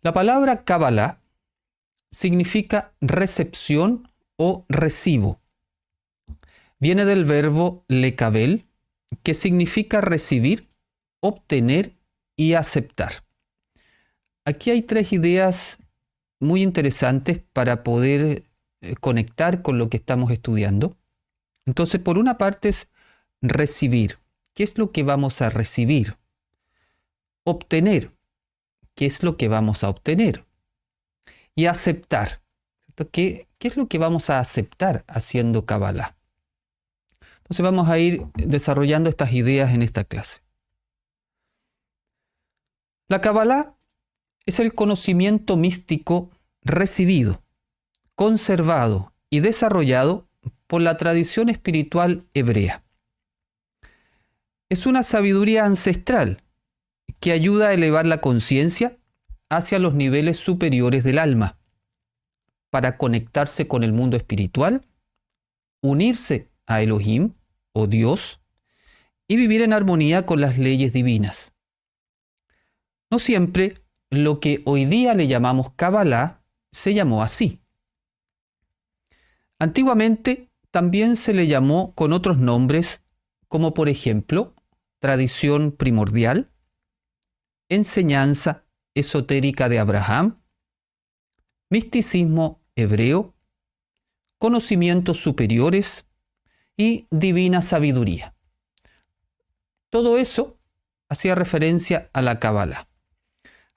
La palabra Kabbalah significa recepción o recibo. Viene del verbo lekabel, que significa recibir, obtener y aceptar. Aquí hay tres ideas muy interesantes para poder conectar con lo que estamos estudiando. Entonces, por una parte es recibir. ¿Qué es lo que vamos a recibir? Obtener. ¿Qué es lo que vamos a obtener? Y aceptar. ¿Qué es lo que vamos a aceptar haciendo Kabbalah? Entonces vamos a ir desarrollando estas ideas en esta clase. La Kabbalah es el conocimiento místico recibido, conservado y desarrollado por la tradición espiritual hebrea. Es una sabiduría ancestral que ayuda a elevar la conciencia hacia los niveles superiores del alma, para conectarse con el mundo espiritual, unirse a Elohim o Dios y vivir en armonía con las leyes divinas. No siempre lo que hoy día le llamamos Kabbalah se llamó así. Antiguamente también se le llamó con otros nombres, como por ejemplo tradición primordial, enseñanza esotérica de Abraham, misticismo hebreo, conocimientos superiores y divina sabiduría. Todo eso hacía referencia a la Kabbalah.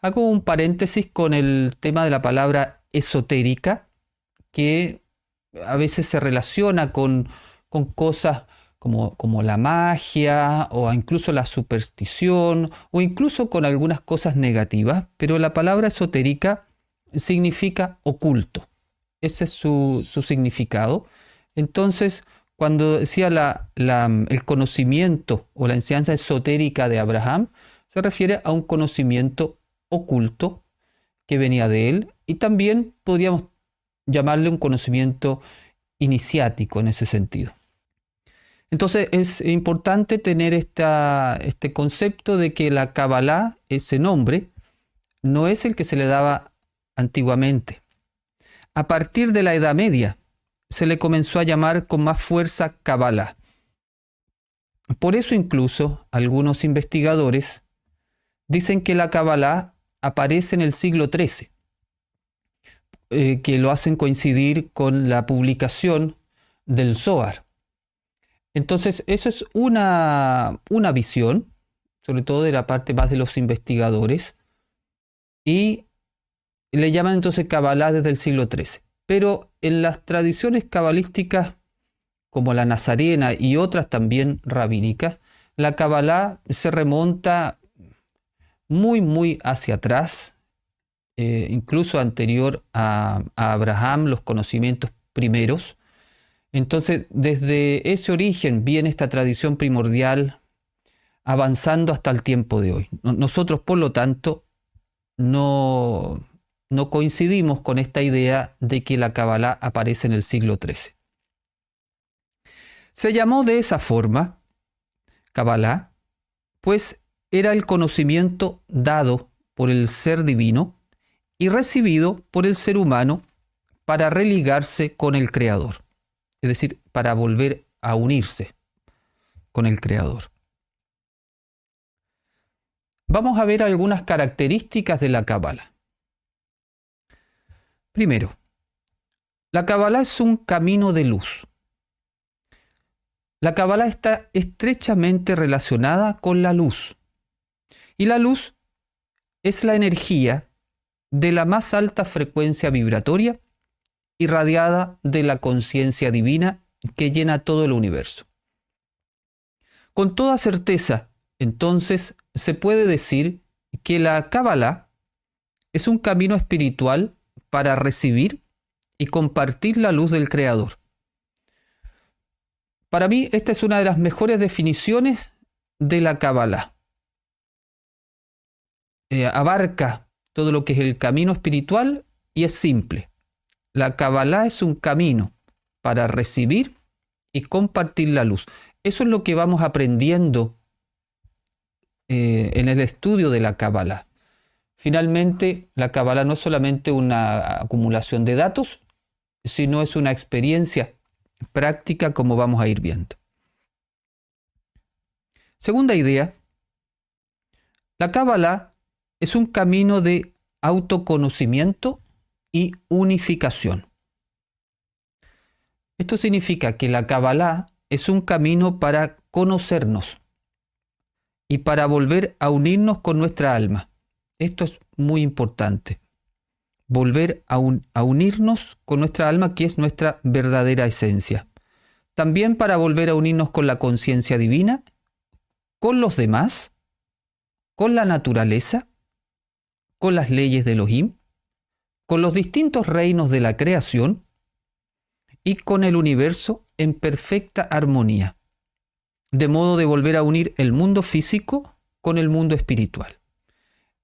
Hago un paréntesis con el tema de la palabra esotérica, que a veces se relaciona con cosas como la magia o incluso la superstición o incluso con algunas cosas negativas, pero la palabra esotérica significa oculto. Ese es su significado. Entonces, cuando decía el conocimiento o la enseñanza esotérica de Abraham, se refiere a un conocimiento oculto que venía de él, y también podríamos llamarle un conocimiento iniciático en ese sentido. Entonces es importante tener este concepto de que la Kabbalah, ese nombre, no es el que se le daba antiguamente. A partir de la Edad Media se le comenzó a llamar con más fuerza Kabbalah. Por eso incluso algunos investigadores dicen que la Kabbalah aparece en el siglo XIII, que lo hacen coincidir con la publicación del Zohar. Entonces, eso es una visión, sobre todo de la parte más de los investigadores, y le llaman entonces Kabbalah desde el siglo XIII. Pero en las tradiciones cabalísticas, como la nazarena y otras también rabínicas, la Kabbalah se remonta muy hacia atrás, incluso anterior a Abraham, los conocimientos primeros. Entonces, desde ese origen viene esta tradición primordial avanzando hasta el tiempo de hoy. Nosotros, por lo tanto, no coincidimos con esta idea de que la Kabbalah aparece en el siglo XIII. Se llamó de esa forma Kabbalah, pues era el conocimiento dado por el ser divino y recibido por el ser humano para religarse con el Creador. Es decir, para volver a unirse con el Creador. Vamos a ver algunas características de la Kabbalah. Primero, la Kabbalah es un camino de luz. La Kabbalah está estrechamente relacionada con la luz. Y la luz es la energía de la más alta frecuencia vibratoria irradiada de la conciencia divina que llena todo el universo. Con toda certeza, entonces, se puede decir que la Kabbalah es un camino espiritual para recibir y compartir la luz del Creador. Para mí, esta es una de las mejores definiciones de la Kabbalah. Abarca todo lo que es el camino espiritual y es simple. La Kabbalah es un camino para recibir y compartir la luz. Eso es lo que vamos aprendiendo en el estudio de la Kabbalah. Finalmente, la Kabbalah no es solamente una acumulación de datos, sino es una experiencia práctica, como vamos a ir viendo. Segunda idea, la Kabbalah es un camino de autoconocimiento y unificación. Esto significa que la Kabbalah es un camino para conocernos y para volver a unirnos con nuestra alma. Esto es muy importante. Volver a unirnos con nuestra alma, que es nuestra verdadera esencia. También para volver a unirnos con la conciencia divina, con los demás, con la naturaleza, con las leyes de Elohim, con los distintos reinos de la creación y con el universo en perfecta armonía, de modo de volver a unir el mundo físico con el mundo espiritual.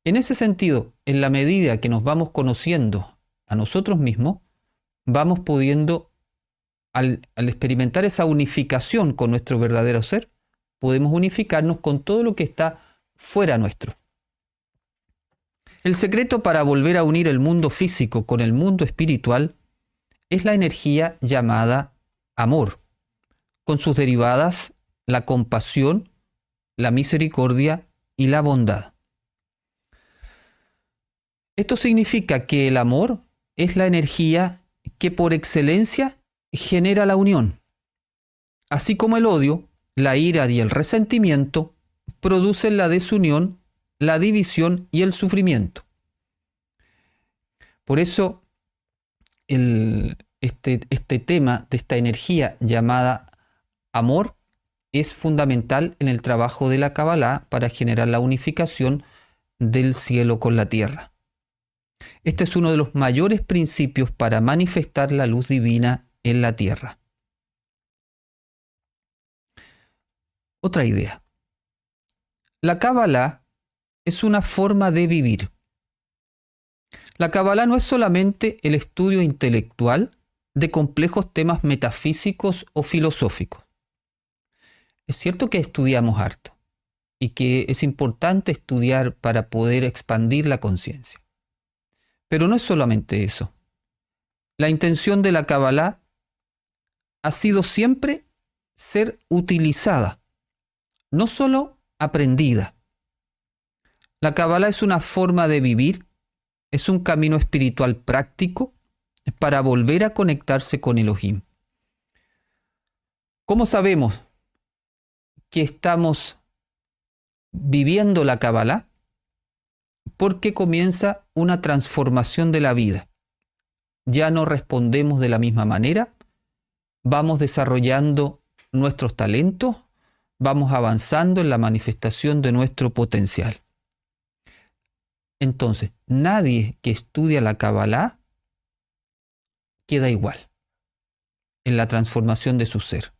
En ese sentido, en la medida que nos vamos conociendo a nosotros mismos, vamos pudiendo, al experimentar esa unificación con nuestro verdadero ser, podemos unificarnos con todo lo que está fuera nuestro. El secreto para volver a unir el mundo físico con el mundo espiritual es la energía llamada amor, con sus derivadas la compasión, la misericordia y la bondad. Esto significa que el amor es la energía que por excelencia genera la unión, así como el odio, la ira y el resentimiento producen la desunión, la división y el sufrimiento. Por eso este tema de esta energía llamada amor es fundamental en el trabajo de la Kabbalah para generar la unificación del cielo con la tierra. Este es uno de los mayores principios para manifestar la luz divina en la tierra. Otra idea. La Kabbalah es una forma de vivir. La Kabbalah no es solamente el estudio intelectual de complejos temas metafísicos o filosóficos. Es cierto que estudiamos harto y que es importante estudiar para poder expandir la conciencia. Pero no es solamente eso. La intención de la Kabbalah ha sido siempre ser utilizada, no solo aprendida. La Kabbalah es una forma de vivir, es un camino espiritual práctico para volver a conectarse con Elohim. ¿Cómo sabemos que estamos viviendo la Kabbalah? Porque comienza una transformación de la vida. Ya no respondemos de la misma manera, vamos desarrollando nuestros talentos, vamos avanzando en la manifestación de nuestro potencial. Entonces, nadie que estudia la Kabbalah queda igual en la transformación de su ser.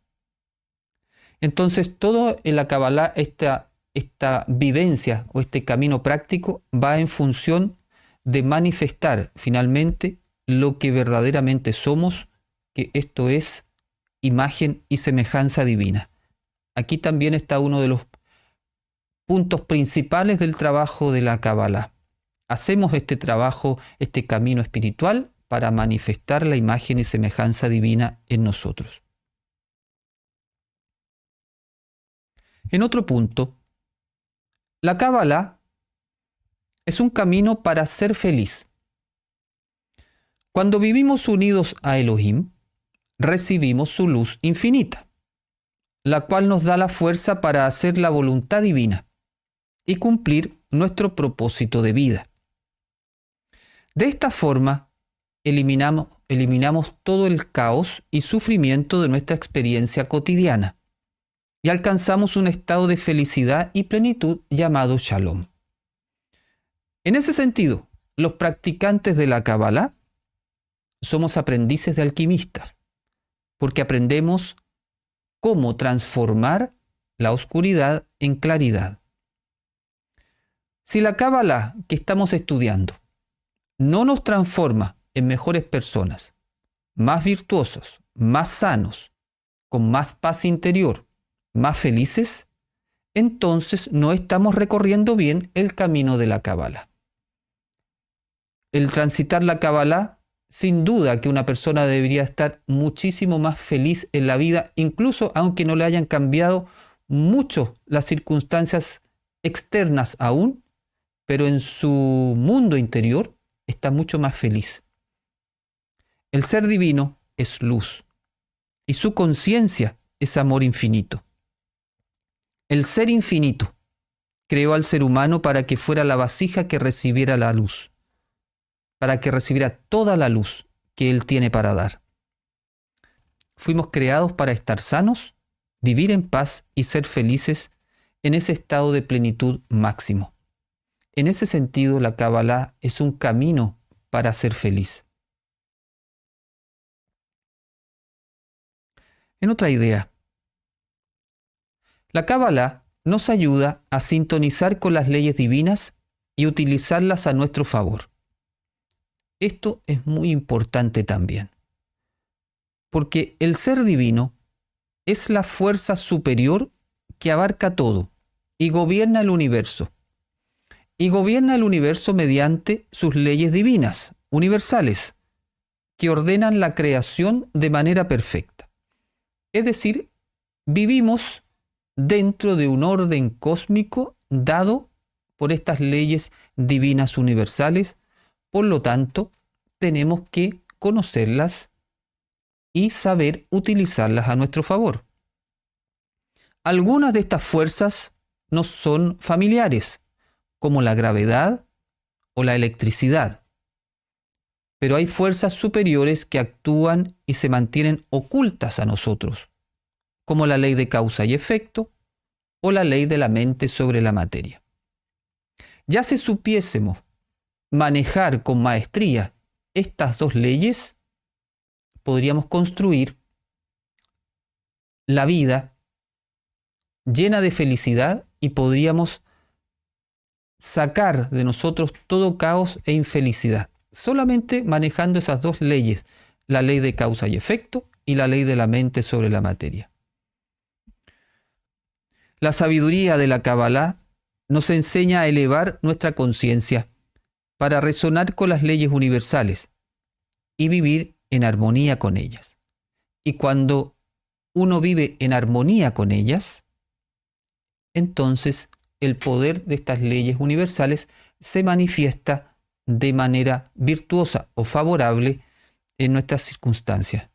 Entonces, todo en la Kabbalah, esta vivencia o este camino práctico va en función de manifestar finalmente lo que verdaderamente somos, que esto es imagen y semejanza divina. Aquí también está uno de los puntos principales del trabajo de la Kabbalah. Hacemos este trabajo, este camino espiritual para manifestar la imagen y semejanza divina en nosotros. En otro punto, la Kabbalah es un camino para ser feliz. Cuando vivimos unidos a Elohim, recibimos su luz infinita, la cual nos da la fuerza para hacer la voluntad divina y cumplir nuestro propósito de vida. De esta forma, eliminamos todo el caos y sufrimiento de nuestra experiencia cotidiana y alcanzamos un estado de felicidad y plenitud llamado Shalom. En ese sentido, los practicantes de la Kabbalah somos aprendices de alquimistas, porque aprendemos cómo transformar la oscuridad en claridad. Si la Kabbalah que estamos estudiando no nos transforma en mejores personas, más virtuosos, más sanos, con más paz interior, más felices, entonces no estamos recorriendo bien el camino de la Kabbalah. el transitar la Kabbalah, sin duda que una persona debería estar muchísimo más feliz en la vida, incluso aunque no le hayan cambiado mucho las circunstancias externas aún, pero en su mundo interior está mucho más feliz. El ser divino es luz y su conciencia es amor infinito. El ser infinito creó al ser humano para que fuera la vasija que recibiera la luz, para que recibiera toda la luz que Él tiene para dar. Fuimos creados para estar sanos, vivir en paz y ser felices en ese estado de plenitud máximo. En ese sentido, la Kabbalah es un camino para ser feliz. En otra idea, la Kabbalah nos ayuda a sintonizar con las leyes divinas y utilizarlas a nuestro favor. Esto es muy importante también, porque el ser divino es la fuerza superior que abarca todo y gobierna el universo. Y gobierna el universo mediante sus leyes divinas, universales, que ordenan la creación de manera perfecta. Es decir, vivimos dentro de un orden cósmico dado por estas leyes divinas universales. Por lo tanto, tenemos que conocerlas y saber utilizarlas a nuestro favor. Algunas de estas fuerzas nos son familiares, como la gravedad o la electricidad. Pero hay fuerzas superiores que actúan y se mantienen ocultas a nosotros, como la ley de causa y efecto o la ley de la mente sobre la materia. Ya si supiésemos manejar con maestría estas dos leyes, podríamos construir la vida llena de felicidad y podríamos sacar de nosotros todo caos e infelicidad, solamente manejando esas dos leyes, la ley de causa y efecto y la ley de la mente sobre la materia. La sabiduría de la Kabbalah nos enseña a elevar nuestra conciencia para resonar con las leyes universales y vivir en armonía con ellas. Y cuando uno vive en armonía con ellas, entonces el poder de estas leyes universales se manifiesta de manera virtuosa o favorable en nuestras circunstancias.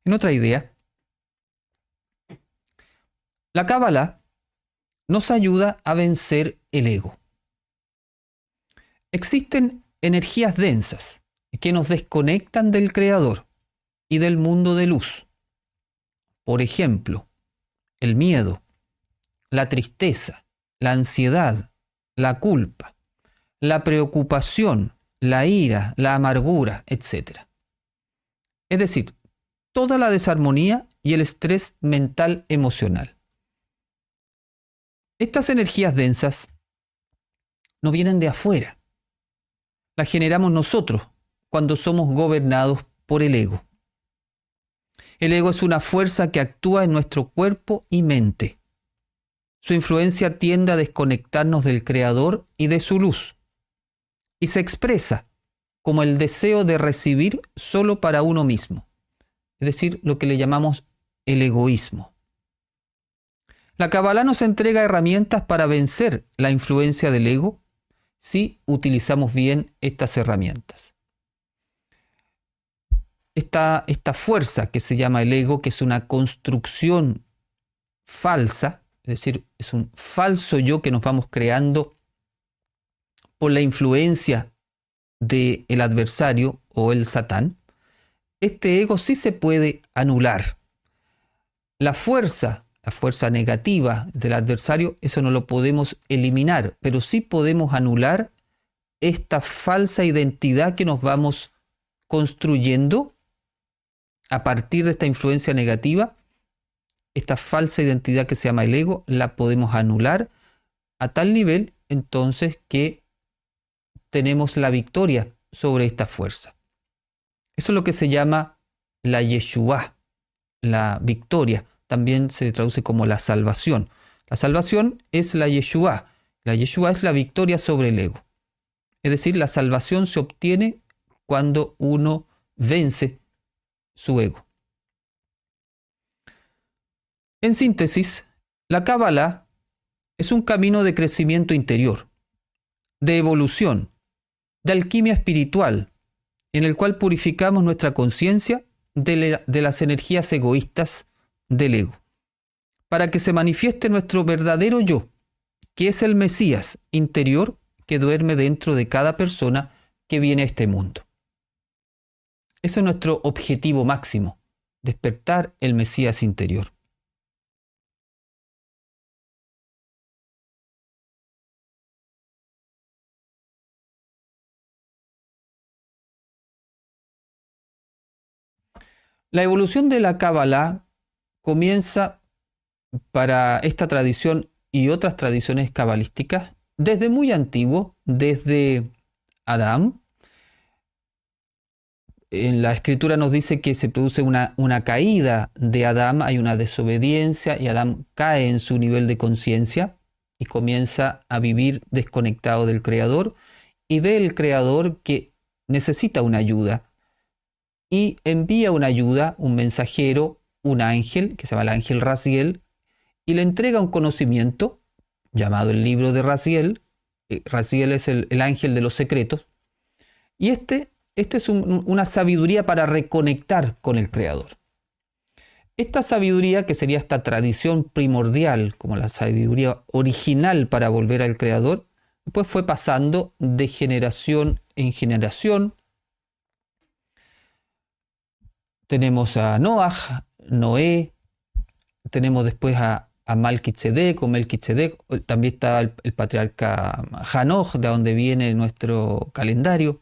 En otra idea, la Kabbalah nos ayuda a vencer el ego. Existen energías densas que nos desconectan del Creador y del mundo de luz. Por ejemplo, el miedo, la tristeza, la ansiedad, la culpa, la preocupación, la ira, la amargura, etc. Es decir, toda la desarmonía y el estrés mental emocional. Estas energías densas no vienen de afuera. Las generamos nosotros cuando somos gobernados por el ego. El ego es una fuerza que actúa en nuestro cuerpo y mente. Su influencia tiende a desconectarnos del Creador y de su luz, y se expresa como el deseo de recibir solo para uno mismo, es decir, lo que le llamamos el egoísmo. La Kabbalah nos entrega herramientas para vencer la influencia del ego si utilizamos bien estas herramientas. Esta fuerza que se llama el ego, que es una construcción falsa, es decir, es un falso yo que nos vamos creando por la influencia del adversario o el Satán. Este ego sí se puede anular. La fuerza negativa del adversario, eso no lo podemos eliminar, pero sí podemos anular esta falsa identidad que nos vamos construyendo a partir de esta influencia negativa. Esta falsa identidad que se llama el ego, la podemos anular a tal nivel entonces que tenemos la victoria sobre esta fuerza. Eso es lo que se llama la Yeshua, la victoria. También se traduce como la salvación. La salvación es la Yeshua, La Yeshua es la victoria sobre el ego. Es decir, la salvación se obtiene cuando uno vence su ego. En síntesis, la Kabbalah es un camino de crecimiento interior, de evolución, de alquimia espiritual, en el cual purificamos nuestra conciencia de las energías egoístas del ego, para que se manifieste nuestro verdadero yo, que es el Mesías interior que duerme dentro de cada persona que viene a este mundo. Eso es nuestro objetivo máximo, despertar el Mesías interior. La evolución de la Kabbalah comienza para esta tradición y otras tradiciones cabalísticas desde muy antiguo, desde Adán. En la escritura nos dice que se produce una caída de Adán, hay una desobediencia y Adán cae en su nivel de conciencia y comienza a vivir desconectado del Creador y ve el Creador que necesita una ayuda y envía una ayuda, un mensajero, un ángel, que se llama el ángel Raziel, y le entrega un conocimiento llamado el libro de Raziel. Raziel es el ángel de los secretos. Y este es una sabiduría para reconectar con el Creador. Esta sabiduría, que sería esta tradición primordial, como la sabiduría original para volver al Creador, después fue pasando de generación en generación. Tenemos a Noaj, Noé, tenemos después a Malquitzedek o Melquitzedek, también está el patriarca Hanoch, de donde viene nuestro calendario.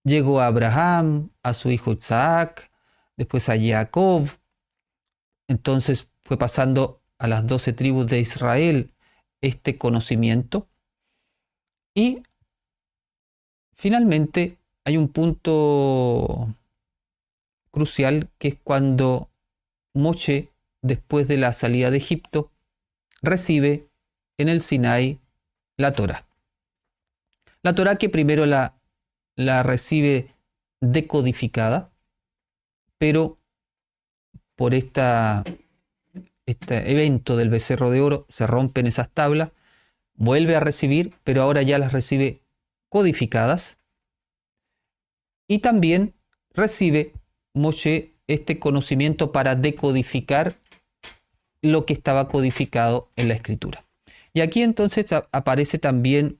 Llegó a Abraham, a su hijo Isaac, después a Jacob. Entonces fue pasando a las 12 tribus de Israel este conocimiento. Y finalmente hay un punto crucial, que es cuando Moshe, después de la salida de Egipto, recibe en el Sinai la Torá. La Torá, que primero la recibe decodificada, pero por este evento del becerro de oro se rompen esas tablas, vuelve a recibir, pero ahora ya las recibe codificadas, y también recibe Moshe este conocimiento para decodificar lo que estaba codificado en la escritura. Y aquí entonces aparece también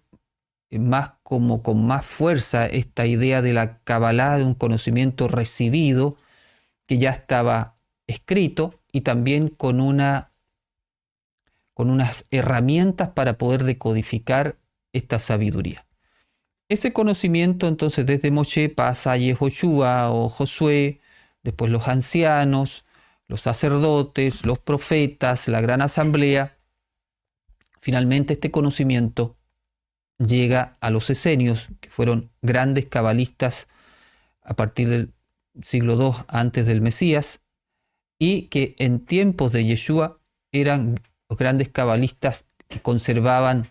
más como con más fuerza esta idea de la Kabbalah, de un conocimiento recibido que ya estaba escrito, y también con unas herramientas para poder decodificar esta sabiduría. Ese conocimiento entonces desde Moshe pasa a Yehoshua o Josué, después los ancianos, los sacerdotes, los profetas, la gran asamblea. Finalmente este conocimiento llega a los esenios, que fueron grandes cabalistas a partir del siglo II antes del Mesías, y que en tiempos de Yeshua eran los grandes cabalistas que conservaban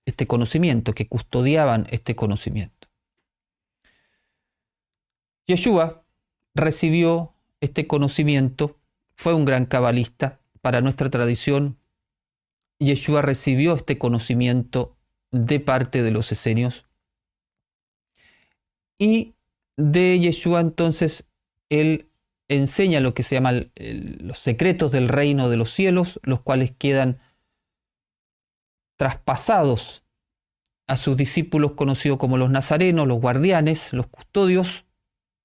este conocimiento, que custodiaban este conocimiento. Yeshua recibió este conocimiento, fue un gran cabalista. Para nuestra tradición, Yeshua recibió este conocimiento de parte de los esenios, y de Yeshua entonces él enseña lo que se llama los secretos del reino de los cielos, los cuales quedan traspasados a sus discípulos conocidos como los nazarenos, los guardianes, los custodios.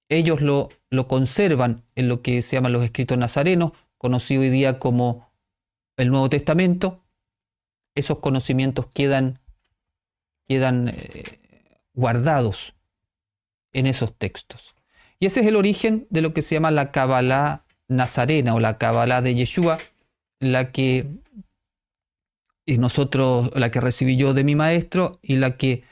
Ellos lo conservan en lo que se llaman los escritos nazarenos, conocido hoy día como el Nuevo Testamento. Esos conocimientos quedan guardados en esos textos. Y ese es el origen de lo que se llama la Kabbalah nazarena o la Kabbalah de Yeshua, la que recibí yo de mi maestro y la que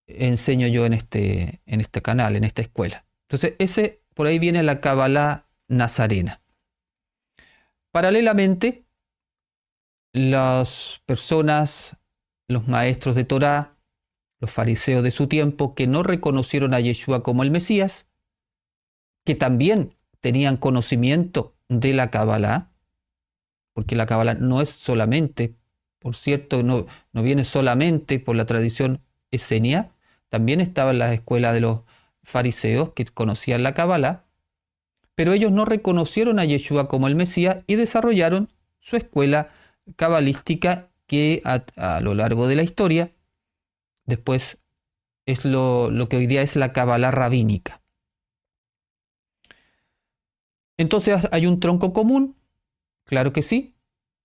enseño yo en este canal, en esta escuela. Entonces, por ahí viene la Kabbalah nazarena. Paralelamente, las personas, los maestros de Torá, los fariseos de su tiempo, que no reconocieron a Yeshua como el Mesías, que también tenían conocimiento de la Kabbalah, porque la Kabbalah no es solamente, por cierto, no viene solamente por la tradición esenia, también estaba en las escuelas de los fariseos que conocían la Kabbalah, pero ellos no reconocieron a Yeshua como el Mesías y desarrollaron su escuela cabalística que a lo largo de la historia después es lo que hoy día es la Kabbalah rabínica. Entonces hay un tronco común, claro que sí,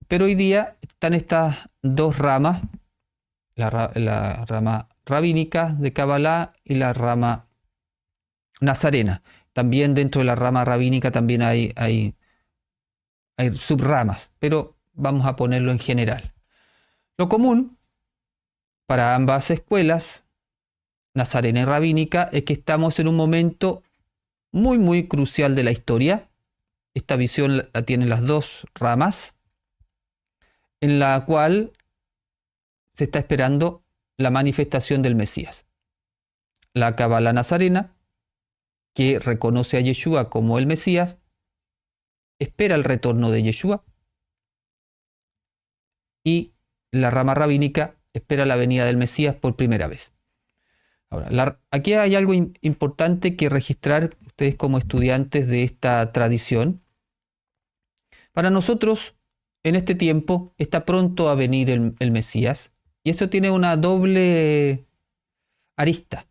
pero hoy día están estas dos ramas, la rama rabínica de Kabbalah y la rama nazarena. También dentro de la rama rabínica también hay subramas, pero vamos a ponerlo en general. Lo común para ambas escuelas, nazarena y rabínica, es que estamos en un momento muy, muy crucial de la historia. Esta visión la tienen las dos ramas, en la cual se está esperando la manifestación del Mesías. La Kabbalah nazarena, que reconoce a Yeshua como el Mesías, espera el retorno de Yeshua, y la rama rabínica espera la venida del Mesías por primera vez. Ahora, aquí hay algo importante que registrar ustedes como estudiantes de esta tradición. Para nosotros, en este tiempo, está pronto a venir el Mesías, y eso tiene una doble arista.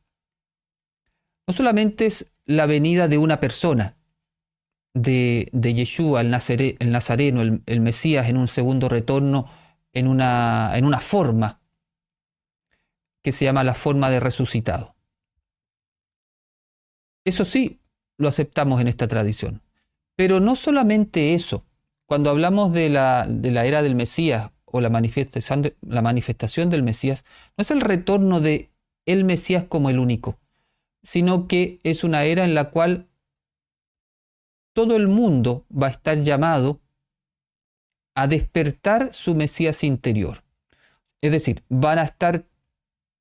No solamente es la venida de una persona, de Yeshua, el Nazareno, el Mesías en un segundo retorno, en una forma que se llama la forma de resucitado. Eso sí, lo aceptamos en esta tradición. Pero no solamente eso. Cuando hablamos de la era del Mesías o la manifestación del Mesías, no es el retorno de el Mesías como el único, sino que es una era en la cual todo el mundo va a estar llamado a despertar su Mesías interior. Es decir, van a estar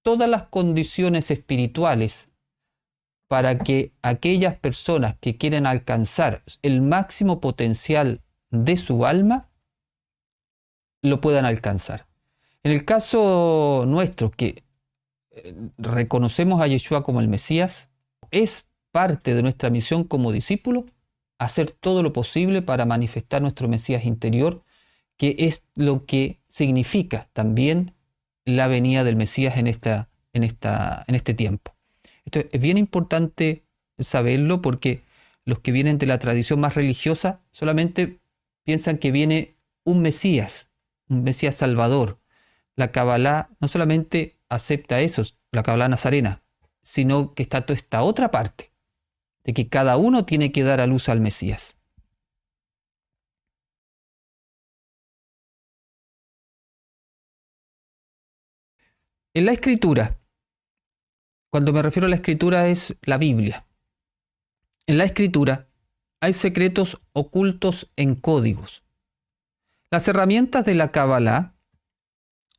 todas las condiciones espirituales para que aquellas personas que quieren alcanzar el máximo potencial de su alma lo puedan alcanzar. En el caso nuestro, que reconocemos a Yeshua como el Mesías, es parte de nuestra misión como discípulos hacer todo lo posible para manifestar nuestro Mesías interior, que es lo que significa también la venida del Mesías en este tiempo. Esto es bien importante saberlo, porque los que vienen de la tradición más religiosa solamente piensan que viene un Mesías salvador. La Kabbalah no solamente acepta eso, la Kabbalah nazarena, sino que está toda esta otra parte, de que cada uno tiene que dar a luz al Mesías. En la Escritura, cuando me refiero a la Escritura es la Biblia. En la Escritura hay secretos ocultos en códigos. Las herramientas de la Kabbalah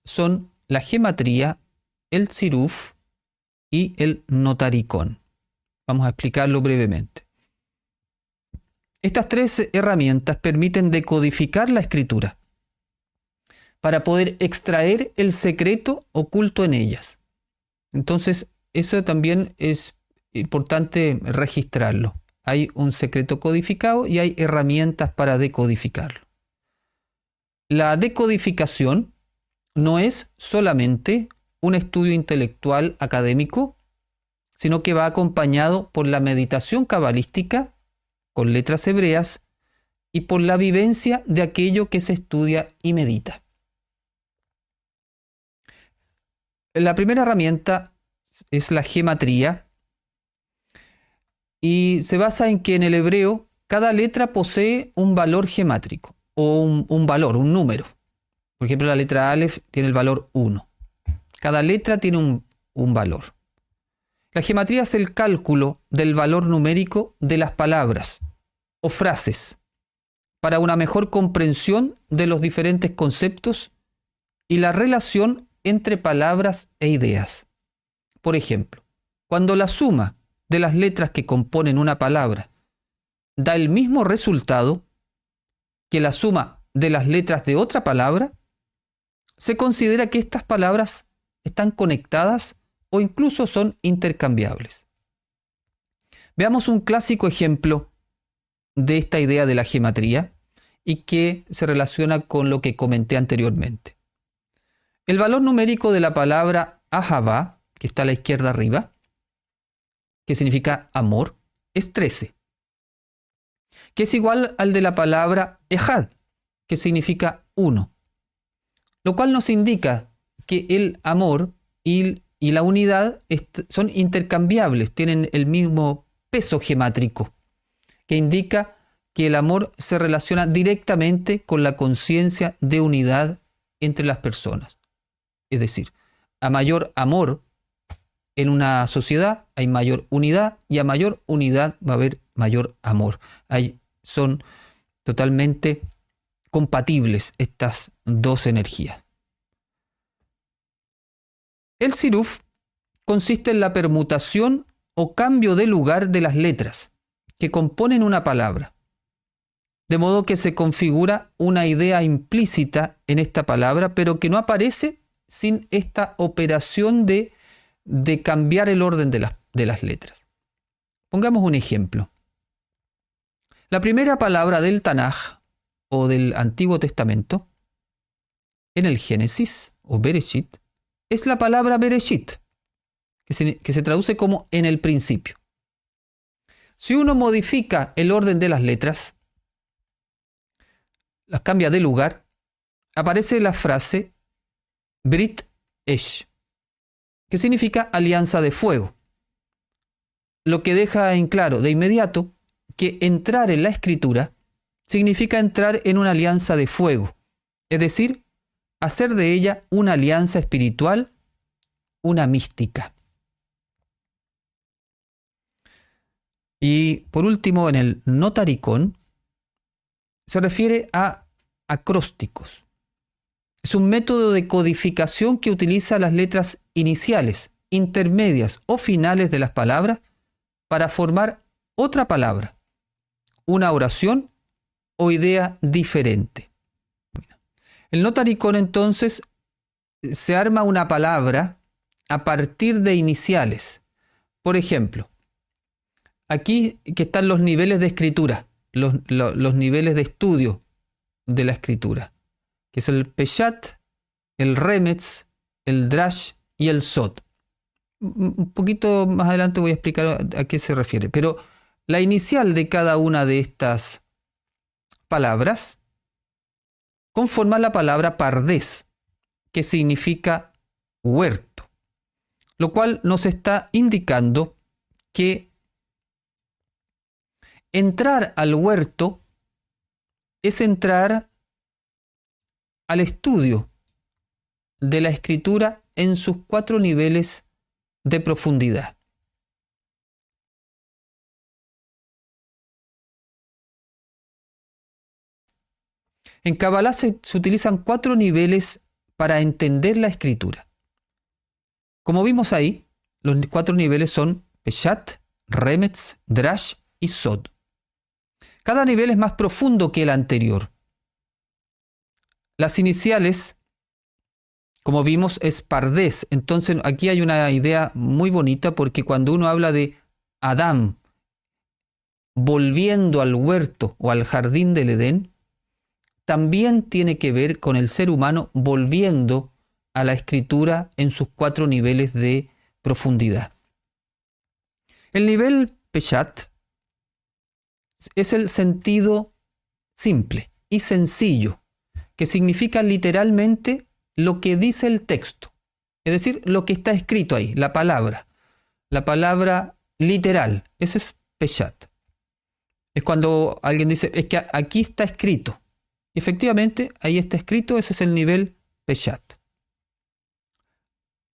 son la gematría, el tziruf y el notaricón. Vamos a explicarlo brevemente. Estas tres herramientas permiten decodificar la Escritura para poder extraer el secreto oculto en ellas. Entonces, eso también es importante registrarlo. Hay un secreto codificado y hay herramientas para decodificarlo. La decodificación no es solamente un estudio intelectual académico, sino que va acompañado por la meditación cabalística con letras hebreas y por la vivencia de aquello que se estudia y medita. La primera herramienta es la gematría, y se basa en que en el hebreo cada letra posee un valor gemátrico o un valor, un número. Por ejemplo, la letra Aleph tiene el valor 1. Cada letra tiene un valor. La gematría es el cálculo del valor numérico de las palabras o frases para una mejor comprensión de los diferentes conceptos y la relación entre palabras e ideas. Por ejemplo, cuando la suma de las letras que componen una palabra da el mismo resultado que la suma de las letras de otra palabra, se considera que estas palabras están conectadas o incluso son intercambiables. Veamos un clásico ejemplo de esta idea de la gematría y que se relaciona con lo que comenté anteriormente. El valor numérico de la palabra ahavá, que está a la izquierda arriba, que significa amor, es 13, que es igual al de la palabra ejad, que significa uno, lo cual nos indica que el amor y la unidad son intercambiables, tienen el mismo peso gemátrico, que indica que el amor se relaciona directamente con la conciencia de unidad entre las personas. Es decir, a mayor amor en una sociedad hay mayor unidad y a mayor unidad va a haber mayor amor. Son totalmente compatibles estas dos energías. El siruf consiste en la permutación o cambio de lugar de las letras que componen una palabra, de modo que se configura una idea implícita en esta palabra, pero que no aparece sin esta operación de cambiar el orden de las letras. Pongamos un ejemplo. La primera palabra del Tanaj o del Antiguo Testamento en el Génesis o Bereshit es la palabra Bereshit, que se traduce como en el principio. Si uno modifica el orden de las letras, las cambia de lugar, aparece la frase Brit Esh, que significa alianza de fuego, lo que deja en claro de inmediato que entrar en la escritura significa entrar en una alianza de fuego, es decir, hacer de ella una alianza espiritual, una mística. Y por último, en el notaricón se refiere a acrósticos. Es un método de codificación que utiliza las letras iniciales, intermedias o finales de las palabras para formar otra palabra, una oración o idea diferente. El notaricón entonces se arma una palabra a partir de iniciales. Por ejemplo, aquí que están los niveles de escritura, los niveles de estudio de la escritura, que es el Peshat, el Remetz, el Drash y el Sod. Un poquito más adelante voy a explicar a qué se refiere, pero la inicial de cada una de estas palabras conforma la palabra Pardés, que significa huerto, lo cual nos está indicando que entrar al huerto es entrar al estudio de la escritura en sus 4 niveles de profundidad. En Kabbalah se utilizan 4 niveles para entender la escritura. Como vimos ahí, los 4 niveles son Peshat, Remetz, Drash y Sod. Cada nivel es más profundo que el anterior. Las iniciales, como vimos, es Pardés. Entonces aquí hay una idea muy bonita porque cuando uno habla de Adán volviendo al huerto o al jardín del Edén, también tiene que ver con el ser humano volviendo a la escritura en sus 4 niveles de profundidad. El nivel Peshat es el sentido simple y sencillo, que significa literalmente lo que dice el texto, es decir, lo que está escrito ahí, la palabra literal, ese es Peshat. Es cuando alguien dice, es que aquí está escrito. Efectivamente, ahí está escrito, ese es el nivel Peshat.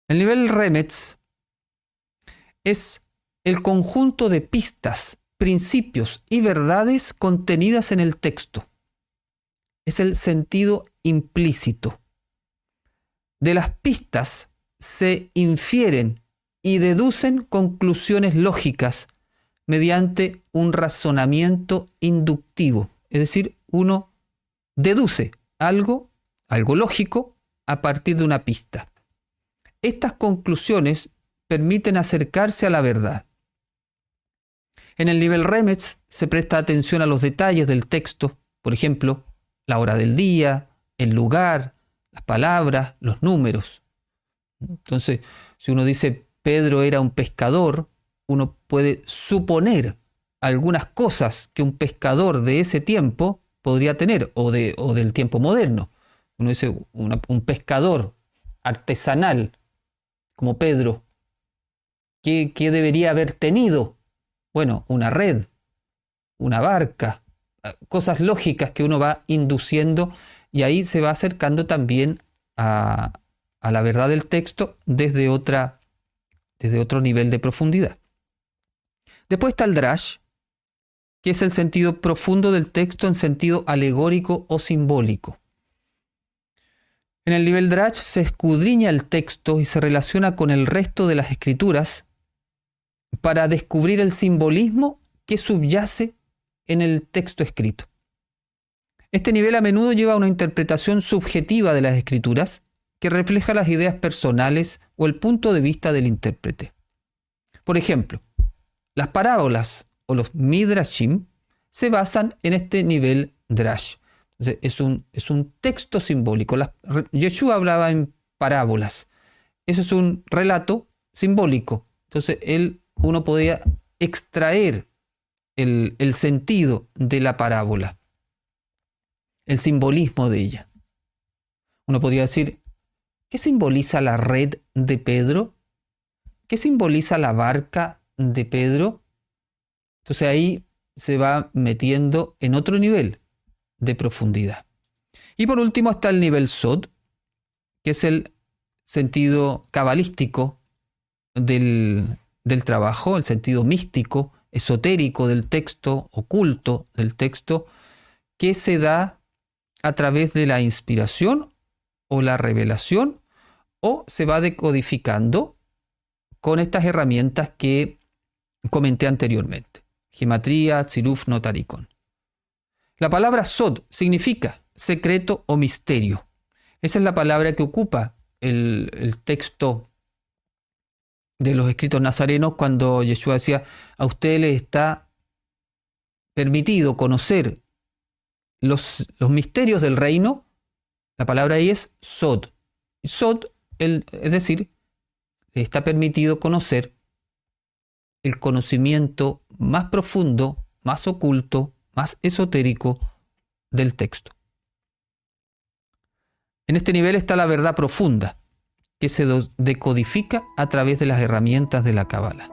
El nivel Remetz es el conjunto de pistas, principios y verdades contenidas en el texto. es el sentido implícito. De las pistas se infieren y deducen conclusiones lógicas mediante un razonamiento inductivo. Es decir, uno deduce algo lógico, a partir de una pista. Estas conclusiones permiten acercarse a la verdad. En el nivel Remez se presta atención a los detalles del texto, por ejemplo, la hora del día, el lugar, las palabras, los números. Entonces, si uno dice Pedro era un pescador, uno puede suponer algunas cosas que un pescador de ese tiempo podría tener, o del tiempo moderno. Uno dice un pescador artesanal como Pedro, ¿qué debería haber tenido? Bueno, una red, una barca, cosas lógicas que uno va induciendo, y ahí se va acercando también a la verdad del texto desde otro nivel de profundidad. Después está el drash, que es el sentido profundo del texto en sentido alegórico o simbólico. En el nivel drash se escudriña el texto y se relaciona con el resto de las escrituras para descubrir el simbolismo que subyace en el texto escrito. Este nivel a menudo lleva a una interpretación subjetiva de las escrituras que refleja las ideas personales o el punto de vista del intérprete. Por ejemplo, las parábolas o los midrashim se basan en este nivel drash. Entonces, es un texto simbólico. Yeshua hablaba en parábolas. Eso es un relato simbólico. Entonces, uno podía extraer el sentido de la parábola, el simbolismo de ella. Uno podría decir, ¿qué simboliza la red de Pedro? ¿Qué simboliza la barca de Pedro? Entonces ahí se va metiendo en otro nivel de profundidad. Y por último está el nivel Sod, que es el sentido cabalístico del trabajo, el sentido místico, esotérico del texto, oculto del texto, que se da a través de la inspiración o la revelación, o se va decodificando con estas herramientas que comenté anteriormente: gematría, tziruf, notaricón. La palabra sod significa secreto o misterio. Esa es la palabra que ocupa el texto de los escritos nazarenos cuando Yeshua decía: a usted le está permitido conocer los misterios del reino. La palabra ahí es sod. Sod, es decir, le está permitido conocer el conocimiento más profundo, más oculto, más esotérico del texto. En este nivel está la verdad profunda, que se decodifica a través de las herramientas de la Cábala.